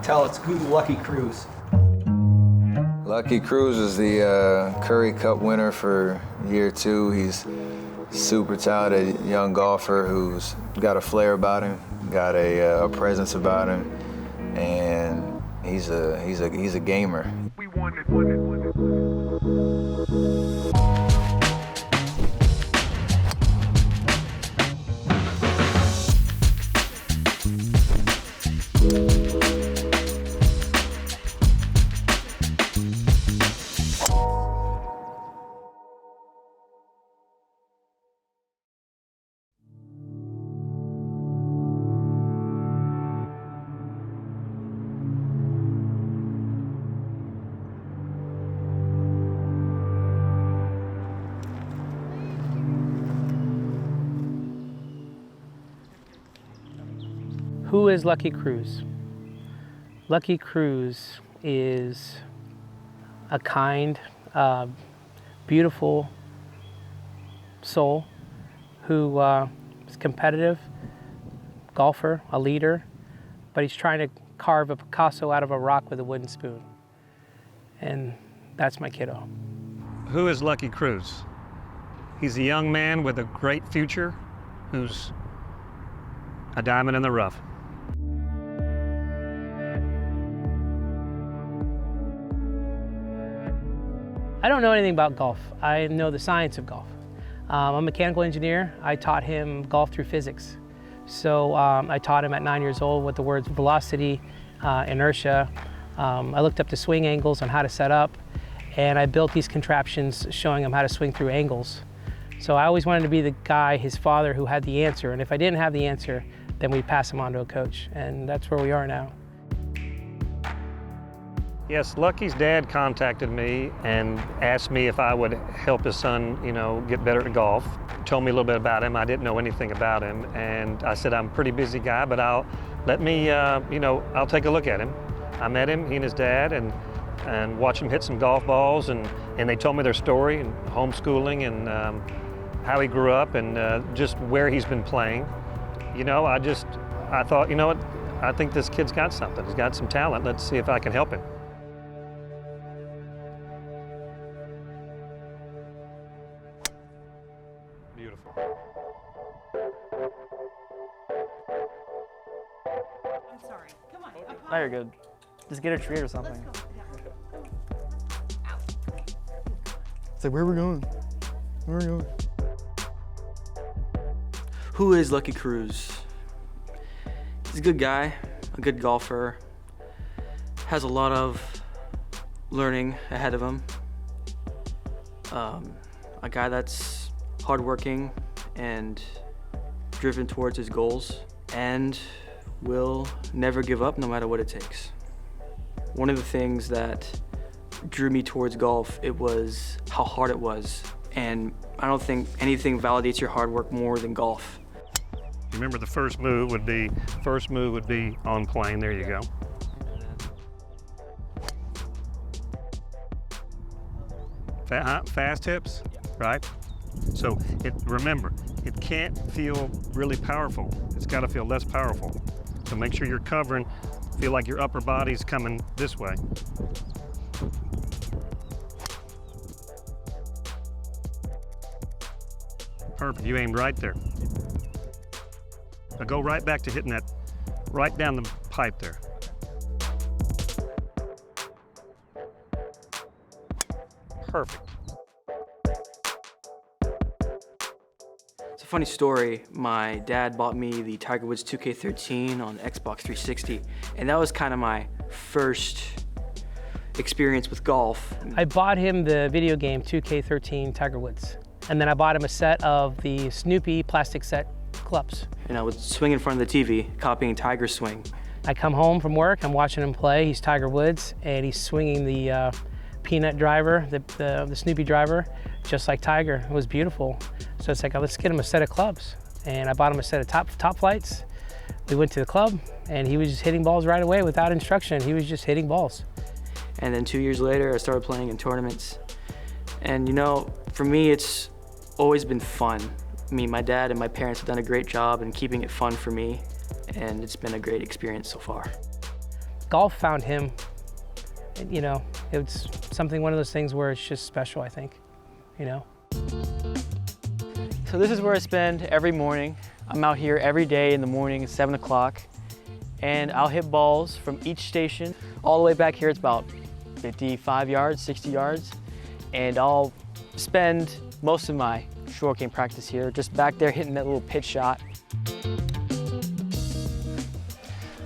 tell us who Lucky Cruz? Lucky Cruz is the Curry Cup winner for year 2. He's super talented young golfer who's got a flair about him, got a presence about him, and he's a gamer. We won it. Who is Lucky Cruz? Lucky Cruz is a kind, beautiful soul who is competitive, golfer, a leader, but he's trying to carve a Picasso out of a rock with a wooden spoon. And that's my kiddo. Who is Lucky Cruz? He's a young man with a great future who's a diamond in the rough. I don't know anything about golf. I know the science of golf. I'm a mechanical engineer. I taught him golf through physics. So I taught him at 9 years old what the words velocity, inertia. I looked up the swing angles on how to set up, and I built these contraptions showing him how to swing through angles. So I always wanted to be the guy, his father, who had the answer. And if I didn't have the answer, then we'd pass him on to a coach. And that's where we are now. Yes, Lucky's dad contacted me and asked me if I would help his son, get better at golf. Told me a little bit about him. I didn't know anything about him. And I said, I'm a pretty busy guy, but I'll take a look at him. I met him, he and his dad, and watched him hit some golf balls. And they told me their story and homeschooling and how he grew up and just where he's been playing. I thought, I think this kid's got something. He's got some talent. Let's see if I can help him. Beautiful. I'm sorry. Come on. No, you're good. Just get a treat or something. Let's go. It's like, where are we going? Where are we going? Who is Lucky Cruz? He's a good guy, a good golfer, has a lot of learning ahead of him. A guy that's hardworking and driven towards his goals and will never give up no matter what it takes. One of the things that drew me towards golf, it was how hard it was. And I don't think anything validates your hard work more than golf. Remember, the first move would be on plane. There you go. Fast hips, right? So remember, it can't feel really powerful. It's got to feel less powerful. So make sure you're covering, feel like your upper body's coming this way. Perfect, you aimed right there. Now go right back to hitting that right down the pipe there. Perfect. It's a funny story. My dad bought me the Tiger Woods 2K13 on Xbox 360, and that was kind of my first experience with golf. I bought him the video game 2K13 Tiger Woods, and then I bought him a set of the Snoopy plastic set clubs. And I would swing in front of the TV, copying Tiger's swing. I come home from work, I'm watching him play. He's Tiger Woods, and he's swinging the peanut driver, the Snoopy driver, just like Tiger. It was beautiful. So it's like, let's get him a set of clubs. And I bought him a set of top flights. We went to the club, and he was just hitting balls right away without instruction. He was just hitting balls. And then 2 years later, I started playing in tournaments. And for me, it's always been fun. I mean, my dad and my parents have done a great job in keeping it fun for me, and it's been a great experience so far. golf found him. You know, it's something, one of those things where it's just special, I think, you know. So this is where I spend every morning. I'm out here every day in the morning at 7 o'clock, and I'll hit balls from each station. All the way back here, it's about 55 yards, 60 yards, and I'll spend most of my short game practice here, just back there hitting that little pitch shot.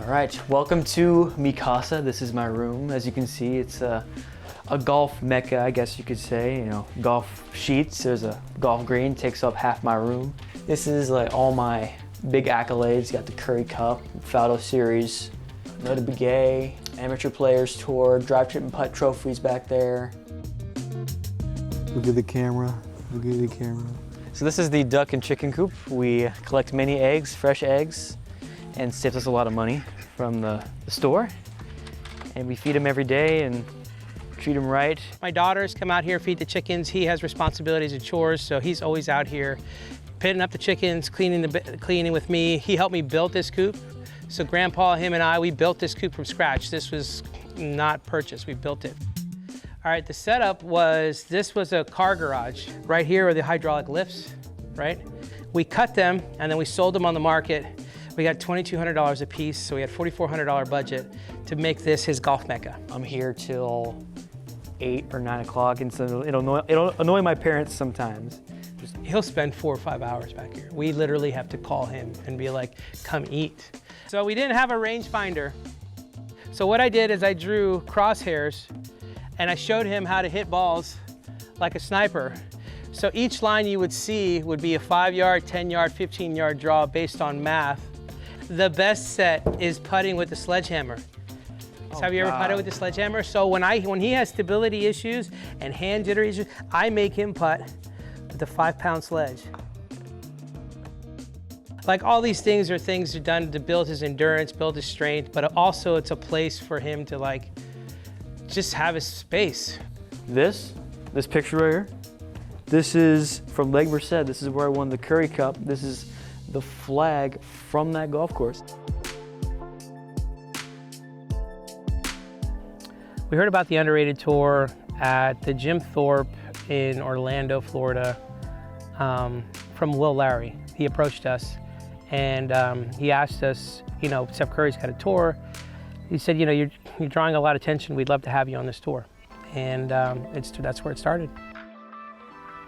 All right, welcome to mi casa. This is my room. As you can see, it's a golf mecca, I guess you could say. You know, golf sheets. There's a golf green, takes up half my room. This is like all my big accolades. Got the Curry Cup, Faldo Series, Nota Begay, Amateur Players Tour, Drive, Chip, and Putt trophies back there. Look at the camera. Look at the camera. So this is the duck and chicken coop. We collect many eggs, fresh eggs, and saves us a lot of money from the store. And we feed them every day and treat them right. My daughters come out here, feed the chickens. He has responsibilities and chores, so he's always out here pitting up the chickens, cleaning with me. He helped me build this coop. So Grandpa, him and I, we built this coop from scratch. This was not purchased, we built it. All right, the setup was, this was a car garage. Right here are the hydraulic lifts, right? We cut them and then we sold them on the market. We got $2,200 a piece, so we had $4,400 budget to make this his golf mecca. I'm here till 8 or 9 o'clock, and so it'll annoy my parents sometimes. He'll spend 4 or 5 hours back here. We literally have to call him and be like, come eat. So we didn't have a rangefinder. So what I did is I drew crosshairs and I showed him how to hit balls like a sniper. So each line you would see would be a 5-yard, 10-yard, 15-yard draw based on math. The best set is putting with the sledgehammer. So have you ever putted with the sledgehammer? So when he has stability issues and hand jitter issues, I make him putt with the 5-pound sledge. Like, all these things are done to build his endurance, build his strength, but also it's a place for him to like just have his space. This picture right here, this is from Lake Merced. This is where I won the Curry Cup. This is the flag from that golf course. We heard about the Underrated Tour at the Jim Thorpe in Orlando, Florida, from Will Larry. He approached us and he asked us, you know, Steph Curry's got a tour. He said, you know, you're drawing a lot of attention. We'd love to have you on this tour. And that's where it started.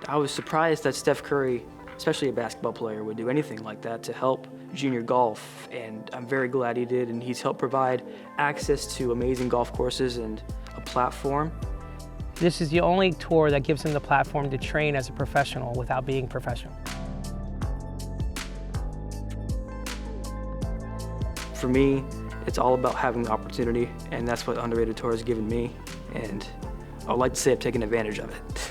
I was surprised that Steph Curry, especially a basketball player, would do anything like that to help junior golf, and I'm very glad he did, and he's helped provide access to amazing golf courses and a platform. This is the only tour that gives him the platform to train as a professional without being professional. For me, it's all about having the opportunity, and that's what Underrated Tour has given me, and I'd like to say I've taken advantage of it.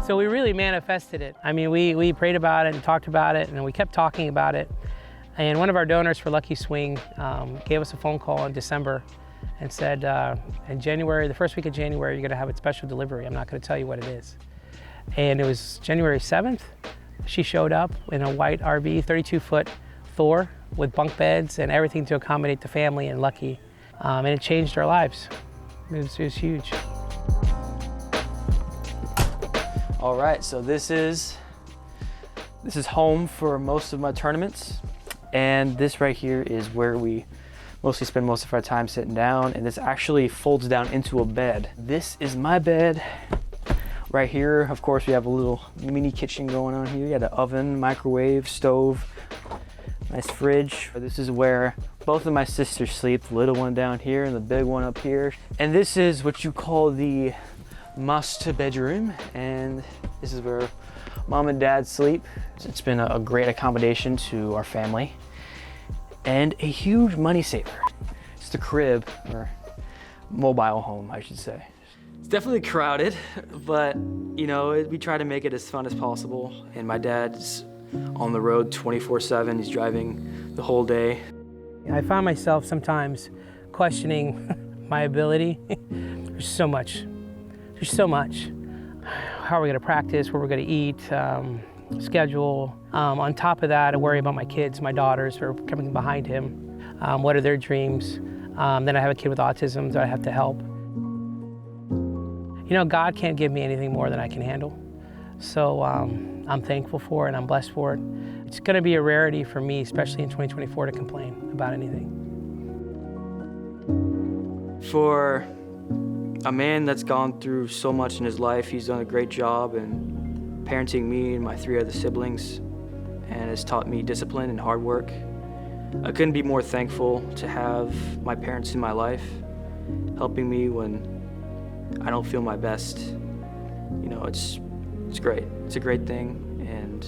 So we really manifested it. I mean, we prayed about it and talked about it, and we kept talking about it. And one of our donors for Lucky Swing gave us a phone call in December and said, in January, the first week of January, you're gonna have a special delivery. I'm not gonna tell you what it is. And it was January 7th. She showed up in a white RV, 32-foot Thor with bunk beds and everything to accommodate the family and Lucky. And it changed our lives. It was huge. All right, so this is home for most of my tournaments, and this right here is where we mostly spend most of our time sitting down, and this actually folds down into a bed. This is my bed. Right here, of course, we have a little mini kitchen going on here. You got an oven, microwave, stove, nice fridge. This is where both of my sisters sleep, the little one down here and the big one up here. And this is what you call the master bedroom, and this is where Mom and Dad sleep. It's been a great accommodation to our family and a huge money saver. It's the crib, or mobile home, I should say. It's definitely crowded, but you know, we try to make it as fun as possible. And my dad's on the road 24/7. He's driving the whole day. I find myself sometimes questioning my ability There's so much. There's so much. How are we going to practice, where we're going to eat, schedule. On top of that, I worry about my kids, my daughters who are coming behind him. What are their dreams? Then I have a kid with autism that I have to help. You know, God can't give me anything more than I can handle. So I'm thankful for it and I'm blessed for it. It's going to be a rarity for me, especially in 2024, to complain about anything. For a man that's gone through so much in his life, he's done a great job in parenting me and my 3 other siblings, and has taught me discipline and hard work. I couldn't be more thankful to have my parents in my life, helping me when I don't feel my best. You know, it's great. It's a great thing, and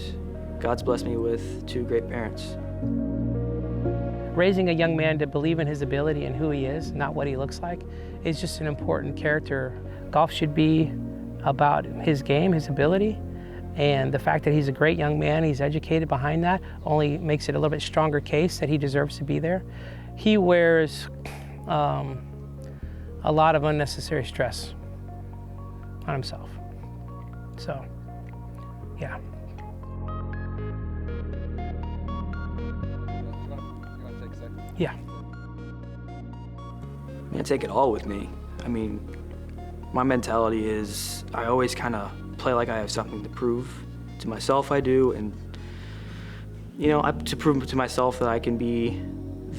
God's blessed me with 2 great parents. Raising a young man to believe in his ability and who he is, not what he looks like, is just an important character. Golf should be about his game, his ability, and the fact that he's a great young man, he's educated behind that, only makes it a little bit stronger case that he deserves to be there. He wears a lot of unnecessary stress on himself. So, yeah. Yeah. I'm gonna take it all with me. I mean, my mentality is I always kind of play like I have something to prove. To myself I do, and you know, to prove to myself that I can be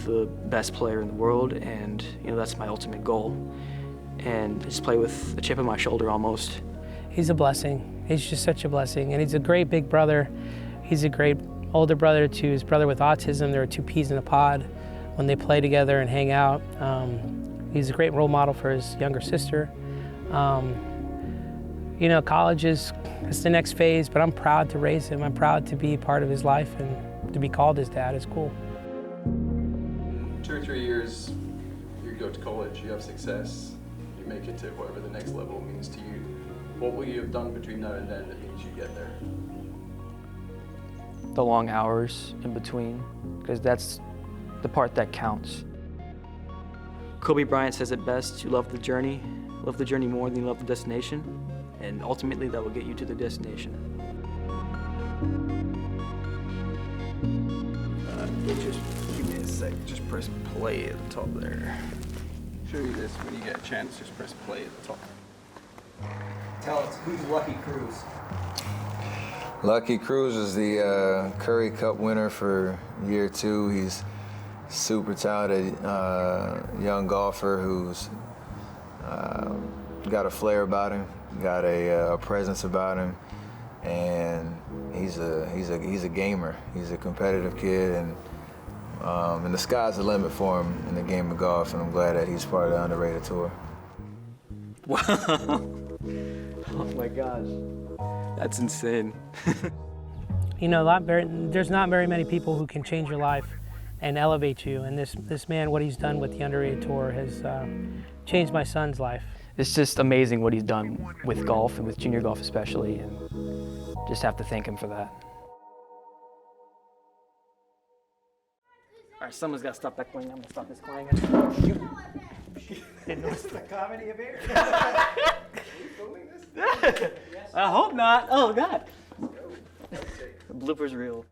the best player in the world, and you know, that's my ultimate goal. And just play with a chip on my shoulder almost. He's a blessing. He's just such a blessing, and he's a great big brother. He's a great older brother to his brother with autism. There are 2 peas in a pod when they play together and hang out. He's a great role model for his younger sister. You know, college is the next phase, but I'm proud to raise him. I'm proud to be part of his life, and to be called his dad is cool. 2 or 3 years, you go to college, you have success, you make it to whatever the next level means to you. What will you have done between now and then that means you get there? The long hours in between, because that's the part that counts. Kobe Bryant says it best: you love the journey more than you love the destination, and ultimately that will get you to the destination. Just give me a sec, just press play at the top there. Show you this when you get a chance, just press play at the top. Tell us, who's Lucky Cruz? Lucky Cruz is the Curry Cup winner for year 2. He's super talented young golfer who's got a flair about him, got a presence about him, and he's a gamer. He's a competitive kid, and the sky's the limit for him in the game of golf, and I'm glad that he's part of the underrated tour. Wow. Oh my gosh. That's insane. You know, there's not very many people who can change your life and elevate you, and this man, what he's done with the underrated tour has changed my son's life. It's just amazing what he's done with golf, and with junior golf especially, and just have to thank him for that. All right, someone's got to stop that clanging. I'm going to stop this clanging. It's the comedy of error. Are you filming this? I hope not. Oh, God. The blooper's reel.